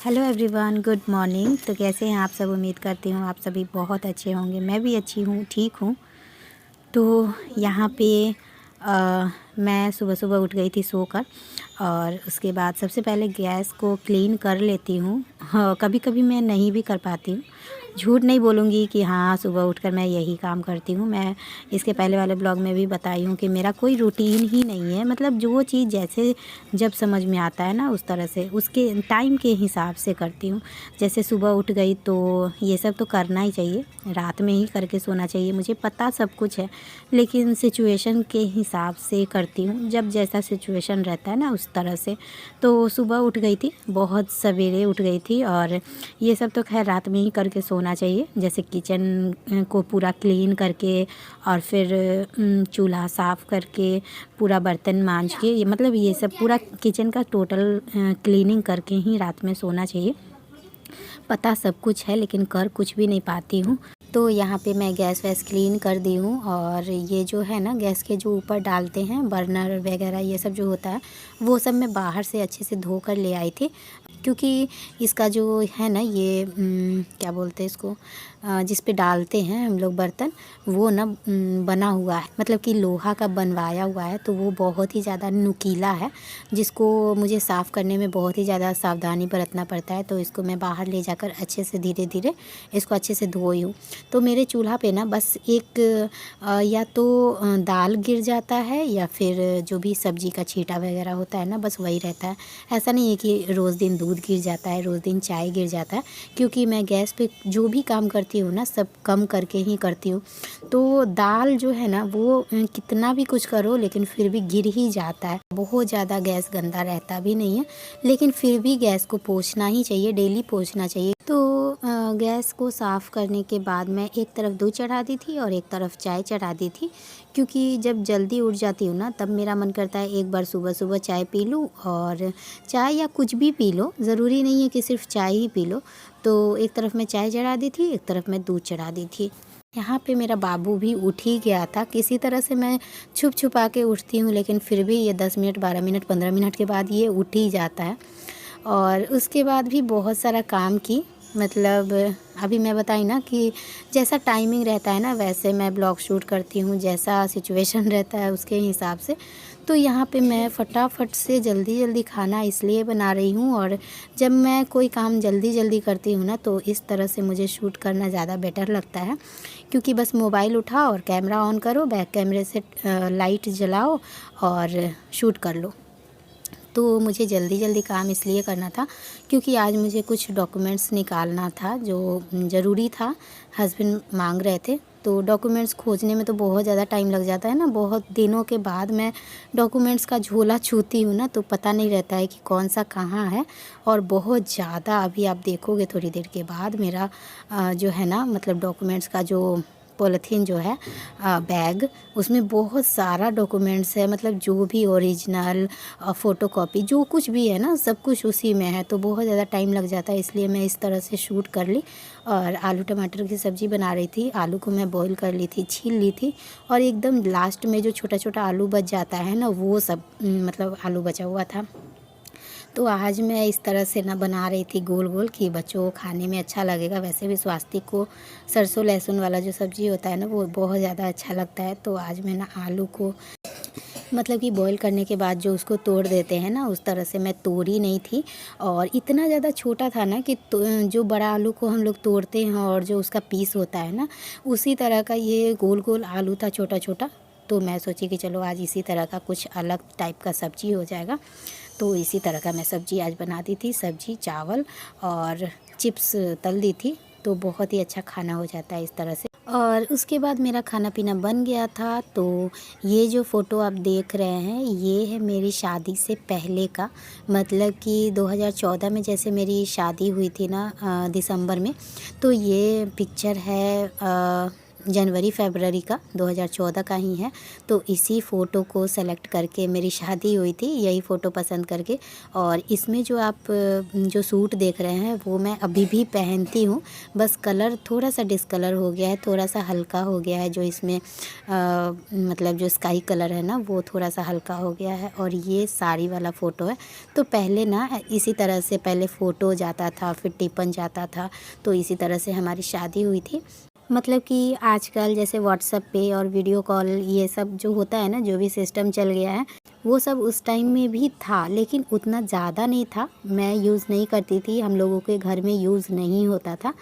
Hello everyone, good morning. तो कैसे हैं आप सब? उम्मीद करती हूँ आप सभी बहुत अच्छे होंगे। मैं भी अच्छी हूँ, ठीक हूँ। तो यहाँ पे मैं सुबह सुबह उठ गई थी सोकर, और उसके बाद सबसे पहले गैस को क्लीन कर लेती हूँ। हाँ, कभी कभी मैं नहीं भी कर पाती हूँ, झूठ नहीं बोलूँगी कि हाँ सुबह उठकर मैं यही काम करती हूँ। मैं इसके पहले वाले ब्लॉग में भी बताई हूँ कि मेरा कोई रूटीन ही नहीं है। मतलब जो चीज़ जैसे जब समझ में आता है ना, उस तरह से उसके टाइम के हिसाब से करती हूँ। जैसे सुबह उठ गई तो ये सब तो करना ही चाहिए, रात में ही करके सोना चाहिए, मुझे पता सब कुछ है। लेकिन सिचुएशन के हिसाब से करती हूँ, जब जैसा सिचुएशन रहता है ना उस तरह से। तो सुबह उठ गई थी, बहुत सवेरे उठ गई थी, और ये सब तो खैर रात में ही करके सोना चाहिए। जैसे किचन को पूरा क्लीन करके, और फिर चूल्हा साफ़ करके, पूरा बर्तन मांज के, ये मतलब ये सब पूरा किचन का टोटल क्लीनिंग करके ही रात में सोना चाहिए। पता सब कुछ है लेकिन कर कुछ भी नहीं पाती हूँ। तो यहाँ पे मैं गैस वैस क्लीन कर दी हूँ, और ये जो है ना गैस के जो ऊपर डालते हैं बर्नर वगैरह, ये सब जो होता है वो सब मैं बाहर से अच्छे से धो कर ले आई थी। क्योंकि इसका जो है ना ये क्या बोलते हैं इसको, जिस पे डालते हैं हम लोग बर्तन, वो ना बना हुआ है, मतलब कि लोहा का बनवाया हुआ है। तो वो बहुत ही ज़्यादा नुकीला है, जिसको मुझे साफ़ करने में बहुत ही ज़्यादा सावधानी बरतना पड़ता है। तो इसको मैं बाहर ले जाकर अच्छे से धीरे धीरे इसको अच्छे से धोई हूँ। तो मेरे चूल्हा पे ना बस एक या तो दाल गिर जाता है, या फिर जो भी सब्ज़ी का छींटा वगैरह होता है ना, बस वही रहता है। ऐसा नहीं है कि रोज़ दिन दूध गिर जाता है, रोज़ दिन चाय गिर जाता है, क्योंकि मैं गैस पे जो भी काम करती हूँ ना सब कम करके ही करती हूँ। तो दाल जो है ना वो कितना भी कुछ करो लेकिन फिर भी गिर ही जाता है। बहुत ज़्यादा गैस गंदा रहता भी नहीं है, लेकिन फिर भी गैस को पोंछना ही चाहिए, डेली पोंछना चाहिए। तो गैस को साफ़ करने के बाद मैं एक तरफ दूध चढ़ा दी थी और एक तरफ चाय चढ़ा दी थी। क्योंकि जब जल्दी उठ जाती हूँ ना, तब मेरा मन करता है एक बार सुबह सुबह चाय पी लूँ, और चाय या कुछ भी पी लो, ज़रूरी नहीं है कि सिर्फ चाय ही पी लो। तो एक तरफ मैं चाय चढ़ा दी थी, एक तरफ मैं दूध चढ़ा दी थी। यहाँ पे मेरा बाबू भी उठ ही गया था। किसी तरह से मैं छुप छुपा के उठती हूँ, लेकिन फिर भी ये 10 मिनट 12 मिनट 15 मिनट के बाद ये उठ ही जाता है। और उसके बाद भी बहुत सारा काम की, मतलब अभी मैं बताई ना कि जैसा टाइमिंग रहता है ना वैसे मैं ब्लॉग शूट करती हूँ, जैसा सिचुएशन रहता है उसके हिसाब से। तो यहाँ पे मैं फटाफट से जल्दी जल्दी खाना इसलिए बना रही हूँ, और जब मैं कोई काम जल्दी जल्दी करती हूँ ना तो इस तरह से मुझे शूट करना ज़्यादा बेटर लगता है। क्योंकि बस मोबाइल उठाओ और कैमरा ऑन करो, बैक कैमरे से लाइट जलाओ और शूट कर लो। तो मुझे जल्दी जल्दी काम इसलिए करना था क्योंकि आज मुझे कुछ डॉक्यूमेंट्स निकालना था जो ज़रूरी था, हस्बैंड मांग रहे थे। तो डॉक्यूमेंट्स खोजने में तो बहुत ज़्यादा टाइम लग जाता है ना, बहुत दिनों के बाद मैं डॉक्यूमेंट्स का झोला छूती हूँ ना, तो पता नहीं रहता है कि कौन सा कहाँ है। और बहुत ज़्यादा, अभी आप देखोगे थोड़ी देर के बाद मेरा जो है ना, मतलब डॉक्यूमेंट्स का जो पॉलीथीन जो है बैग, उसमें बहुत सारा डॉक्यूमेंट्स है, मतलब जो भी ओरिजिनल फ़ोटोकॉपी जो कुछ भी है ना सब कुछ उसी में है। तो बहुत ज़्यादा टाइम लग जाता है, इसलिए मैं इस तरह से शूट कर ली। और आलू टमाटर की सब्ज़ी बना रही थी, आलू को मैं बॉईल कर ली थी, छील ली थी, और एकदम लास्ट में जो छोटा छोटा आलू बच जाता है ना, वो सब मतलब आलू बचा हुआ था। तो आज मैं इस तरह से ना बना रही थी गोल गोल, कि बच्चों को खाने में अच्छा लगेगा। वैसे भी स्वास्थ्य को सरसों लहसुन वाला जो सब्ज़ी होता है ना वो बहुत ज़्यादा अच्छा लगता है। तो आज मैं ना आलू को मतलब कि बॉईल करने के बाद जो उसको तोड़ देते हैं ना, उस तरह से मैं तोड़ी नहीं थी। और इतना ज़्यादा छोटा था ना कि जो बड़ा आलू को हम लोग तोड़ते हैं और जो उसका पीस होता है ना, उसी तरह का ये गोल गोल आलू था, छोटा छोटा। तो मैं सोची कि चलो आज इसी तरह का कुछ अलग टाइप का सब्ज़ी हो जाएगा। तो इसी तरह का मैं सब्ज़ी आज बना दी थी, सब्ज़ी चावल और चिप्स तल दी थी। तो बहुत ही अच्छा खाना हो जाता है इस तरह से। और उसके बाद मेरा खाना पीना बन गया था। तो ये जो फ़ोटो आप देख रहे हैं ये है मेरी शादी से पहले का, मतलब कि 2014 में जैसे मेरी शादी हुई थी ना दिसंबर में। तो ये पिक्चर है जनवरी फरवरी का 2014 का ही है। तो इसी फ़ोटो को सेलेक्ट करके मेरी शादी हुई थी, यही फ़ोटो पसंद करके। और इसमें जो आप जो सूट देख रहे हैं वो मैं अभी भी पहनती हूँ, बस कलर थोड़ा सा डिस्कलर हो गया है, थोड़ा सा हल्का हो गया है। जो इसमें मतलब जो स्काई कलर है ना वो थोड़ा सा हल्का हो गया है। और ये साड़ी वाला फ़ोटो है। तो पहले ना इसी तरह से पहले फ़ोटो जाता था, फिर टिफ़न जाता था, तो इसी तरह से हमारी शादी हुई थी। मतलब कि आजकल जैसे व्हाट्सएप पे और वीडियो कॉल ये सब जो होता है ना, जो भी सिस्टम चल गया है, वो सब उस टाइम में भी था, लेकिन उतना ज़्यादा नहीं था। मैं यूज़ नहीं करती थी, हम लोगों के घर में यूज़ नहीं होता था।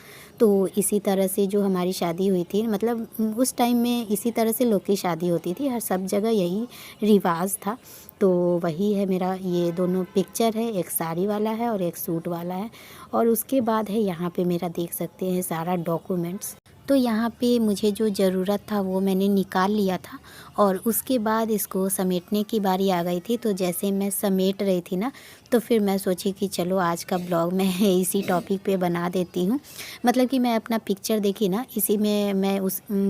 तो इसी तरह से जो हमारी शादी हुई थी, मतलब उस टाइम में इसी तरह से लोग की शादी होती थी, हर सब जगह यही रिवाज था। तो वही है मेरा, ये दोनों पिक्चर है, एक साड़ी वाला है और एक सूट वाला है। और उसके बाद है यहाँ पे मेरा, देख सकते हैं, सारा डॉक्यूमेंट्स। तो यहाँ पे मुझे जो ज़रूरत था वो मैंने निकाल लिया था, और उसके बाद इसको समेटने की बारी आ गई थी। तो जैसे मैं समेट रही थी ना, तो फिर मैं सोची कि चलो आज का ब्लॉग मैं इसी टॉपिक पे बना देती हूँ। मतलब कि मैं अपना पिक्चर देखी ना, इसी में मैं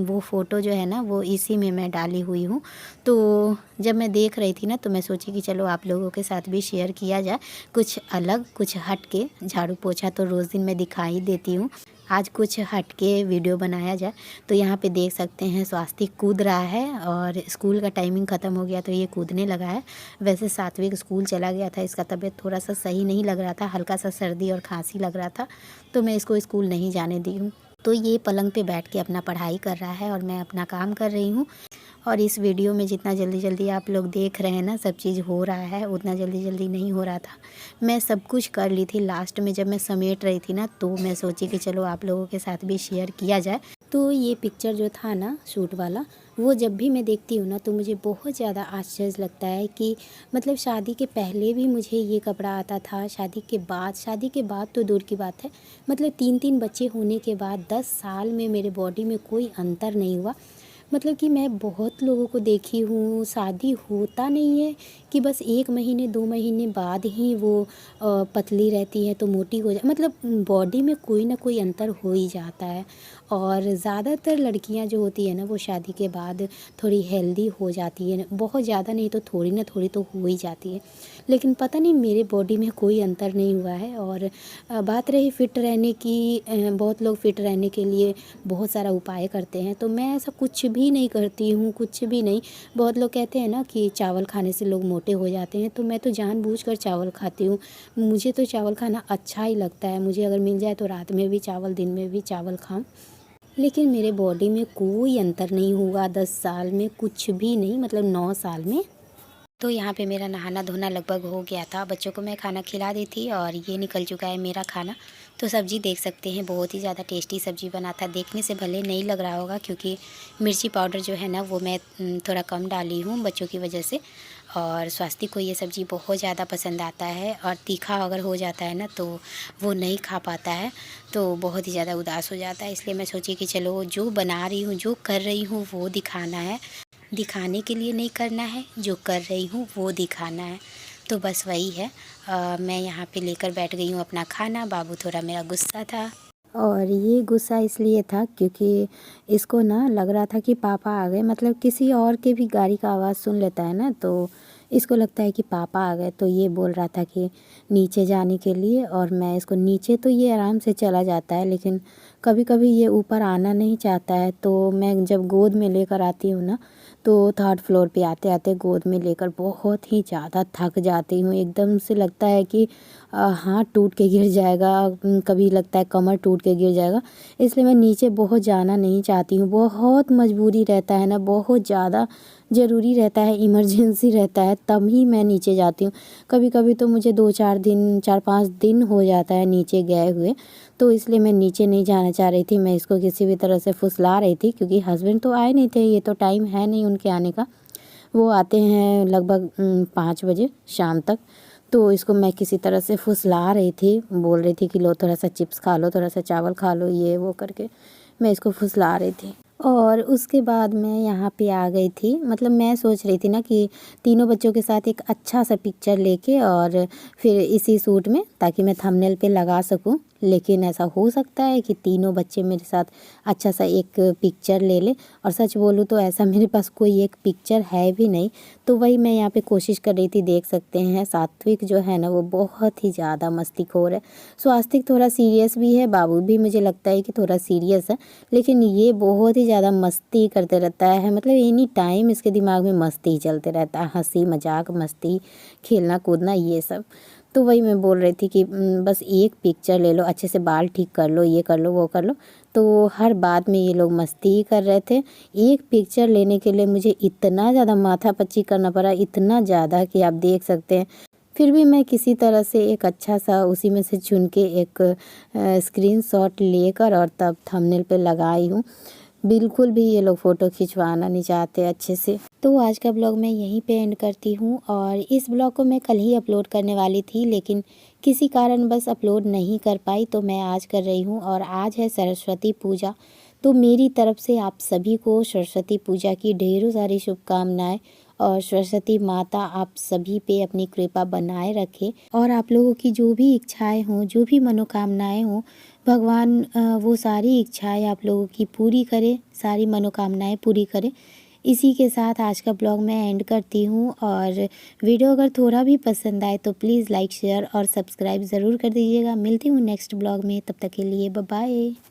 वो फ़ोटो जो है ना वो इसी में मैं डाली हुई हूँ। तो जब मैं देख रही थी ना, तो मैं सोची कि चलो आप लोगों के साथ भी शेयर किया जाए, कुछ अलग, कुछ हट के। झाड़ू पोछा तो रोज़ दिन मैं दिखा ही देती हूँ, आज कुछ हट के वीडियो बनाया जाए। तो यहाँ पे देख सकते हैं स्वास्तिक कूद रहा है, और स्कूल का टाइमिंग ख़त्म हो गया तो ये कूदने लगा है। वैसे सात्विक स्कूल चला गया था, इसका तबीयत थोड़ा सा सही नहीं लग रहा था, हल्का सा सर्दी और खांसी लग रहा था, तो मैं इसको स्कूल नहीं जाने दी हूँ। तो ये पलंग पे बैठ के अपना पढ़ाई कर रहा है और मैं अपना काम कर रही हूँ। और इस वीडियो में जितना जल्दी जल्दी आप लोग देख रहे हैं ना, सब चीज़ हो रहा है, उतना जल्दी जल्दी नहीं हो रहा था। मैं सब कुछ कर ली थी, लास्ट में जब मैं समेट रही थी ना, तो मैं सोची कि चलो आप लोगों के साथ भी शेयर किया जाए। तो ये पिक्चर जो था ना सूट वाला, वो जब भी मैं देखती हूँ ना, तो मुझे बहुत ज़्यादा आश्चर्य लगता है कि मतलब शादी के पहले भी मुझे ये कपड़ा आता था, शादी के बाद तो दूर की बात है, मतलब 3-3 बच्चे होने के बाद 10 साल में मेरे बॉडी में कोई अंतर नहीं हुआ। मतलब कि मैं बहुत लोगों को देखी हूँ, शादी होता नहीं है कि बस 1 महीने 2 महीने बाद ही वो पतली रहती है तो मोटी हो मतलब बॉडी में कोई ना कोई अंतर हो ही जाता है। और ज़्यादातर लड़कियां जो होती है ना, वो शादी के बाद थोड़ी हेल्दी हो जाती है, बहुत ज़्यादा नहीं तो थोड़ी ना थोड़ी तो हो ही जाती है। लेकिन पता नहीं मेरे बॉडी में कोई अंतर नहीं हुआ है। और बात रही फ़िट रहने की, बहुत लोग फ़िट रहने के लिए बहुत सारा उपाय करते हैं, तो मैं ऐसा कुछ भी नहीं करती हूँ, कुछ भी नहीं। बहुत लोग कहते हैं ना कि चावल खाने से लोग मोटे हो जाते हैं, तो मैं तो जानबूझकर चावल खाती हूँ। मुझे तो चावल खाना अच्छा ही लगता है, मुझे अगर मिल जाए तो रात में भी चावल, दिन में भी चावल खाऊं। लेकिन मेरे बॉडी में कोई अंतर नहीं हुआ 10 साल में, कुछ भी नहीं, मतलब 9 साल में। तो यहाँ पे मेरा नहाना धोना लगभग हो गया था, बच्चों को मैं खाना खिला दी थी, और ये निकल चुका है मेरा खाना। तो सब्ज़ी देख सकते हैं, बहुत ही ज़्यादा टेस्टी सब्ज़ी बना था। देखने से भले नहीं लग रहा होगा, क्योंकि मिर्ची पाउडर जो है ना वो मैं थोड़ा कम डाली हूँ बच्चों की वजह से। और स्वास्तिक को ये सब्ज़ी बहुत ज़्यादा पसंद आता है, और तीखा अगर हो जाता है ना तो वो नहीं खा पाता है, तो बहुत ही ज़्यादा उदास हो जाता है। इसलिए मैं सोची कि चलो जो बना रही हूँ, जो कर रही हूँ वो दिखाना है, दिखाने के लिए नहीं करना है, जो कर रही हूँ वो दिखाना है। तो बस वही है। मैं यहाँ पे लेकर बैठ गई हूँ अपना खाना। बाबू थोड़ा मेरा गुस्सा था, और ये गुस्सा इसलिए था क्योंकि इसको ना लग रहा था कि पापा आ गए, मतलब किसी और के भी गाड़ी का आवाज़ सुन लेता है ना, तो इसको लगता है कि पापा आ गए। तो ये बोल रहा था कि नीचे जाने के लिए, और मैं इसको नीचे, तो ये आराम से चला जाता है, लेकिन कभी कभी ये ऊपर आना नहीं चाहता है। तो मैं जब गोद में लेकर आती हूँ ना, तो 3rd फ्लोर पे आते आते गोद में लेकर बहुत ही ज़्यादा थक जाती हूँ। एकदम से लगता है कि हाथ टूट के गिर जाएगा, कभी लगता है कमर टूट के गिर जाएगा। इसलिए मैं नीचे बहुत जाना नहीं चाहती हूँ। बहुत मजबूरी रहता है ना, बहुत ज़्यादा ज़रूरी रहता है, इमरजेंसी रहता है, तब ही मैं नीचे जाती हूँ। कभी कभी तो मुझे 2-4 दिन, 4-5 दिन हो जाता है नीचे गए हुए। तो इसलिए मैं नीचे नहीं जाना चाह रही थी। मैं इसको किसी भी तरह से फुसला रही थी, क्योंकि हस्बैंड तो आए नहीं थे, ये तो टाइम है नहीं उनके आने का। वो आते हैं लगभग 5 बजे शाम तक। तो इसको मैं किसी तरह से फुसला रही थी, बोल रही थी कि लो थोड़ा सा चिप्स खा लो, थोड़ा सा चावल खा लो, ये वो करके मैं इसको फुसला रही थी। और उसके बाद मैं यहाँ पे आ गई थी। मतलब मैं सोच रही थी ना कि तीनों बच्चों के साथ एक अच्छा सा पिक्चर लेके और फिर इसी सूट में ताकि मैं थंबनेल पे लगा सकूं। लेकिन ऐसा हो सकता है कि तीनों बच्चे मेरे साथ अच्छा सा एक पिक्चर ले ले, और सच बोलूँ तो ऐसा मेरे पास कोई एक पिक्चर है भी नहीं। तो वही मैं यहाँ पे कोशिश कर रही थी। देख सकते हैं सात्विक जो है ना वो बहुत ही ज़्यादा मस्तीखोर है। स्वास्तिक थोड़ा सीरियस भी है, बाबू भी मुझे लगता है कि थोड़ा सीरियस है, लेकिन ये बहुत ही ज़्यादा मस्ती करते रहता है। मतलब एनी टाइम इसके दिमाग में मस्ती ही चलते रहता है, हंसी मजाक मस्ती खेलना कूदना ये सब। तो वही मैं बोल रही थी कि बस एक पिक्चर ले लो, अच्छे से बाल ठीक कर लो, ये कर लो वो कर लो। तो हर बात में ये लोग मस्ती ही कर रहे थे। एक पिक्चर लेने के लिए मुझे इतना ज़्यादा माथापच्ची करना पड़ा, इतना ज़्यादा कि आप देख सकते हैं। फिर भी मैं किसी तरह से एक अच्छा सा उसी में से चुन के एक स्क्रीनशॉट लेकर और तब थंबनेल पे लगाई हूँ। बिल्कुल भी ये लोग फ़ोटो खिंचवाना नहीं चाहते अच्छे से। तो आज का ब्लॉग मैं यहीं पे एंड करती हूँ, और इस ब्लॉग को मैं कल ही अपलोड करने वाली थी लेकिन किसी कारण बस अपलोड नहीं कर पाई, तो मैं आज कर रही हूँ। और आज है सरस्वती पूजा, तो मेरी तरफ से आप सभी को सरस्वती पूजा की ढेरों सारी शुभकामनाएं, और सरस्वती माता आप सभी पे अपनी कृपा बनाए रखे, और आप लोगों की जो भी इच्छाएं हों, जो भी मनोकामनाएं हों, भगवान वो सारी इच्छाएं आप लोगों की पूरी करे, सारी मनोकामनाएं पूरी करे। इसी के साथ आज का ब्लॉग मैं एंड करती हूँ, और वीडियो अगर थोड़ा भी पसंद आए तो प्लीज़ लाइक शेयर और सब्सक्राइब ज़रूर कर दीजिएगा। मिलती हूँ नेक्स्ट ब्लॉग में, तब तक के लिए बाय बाय।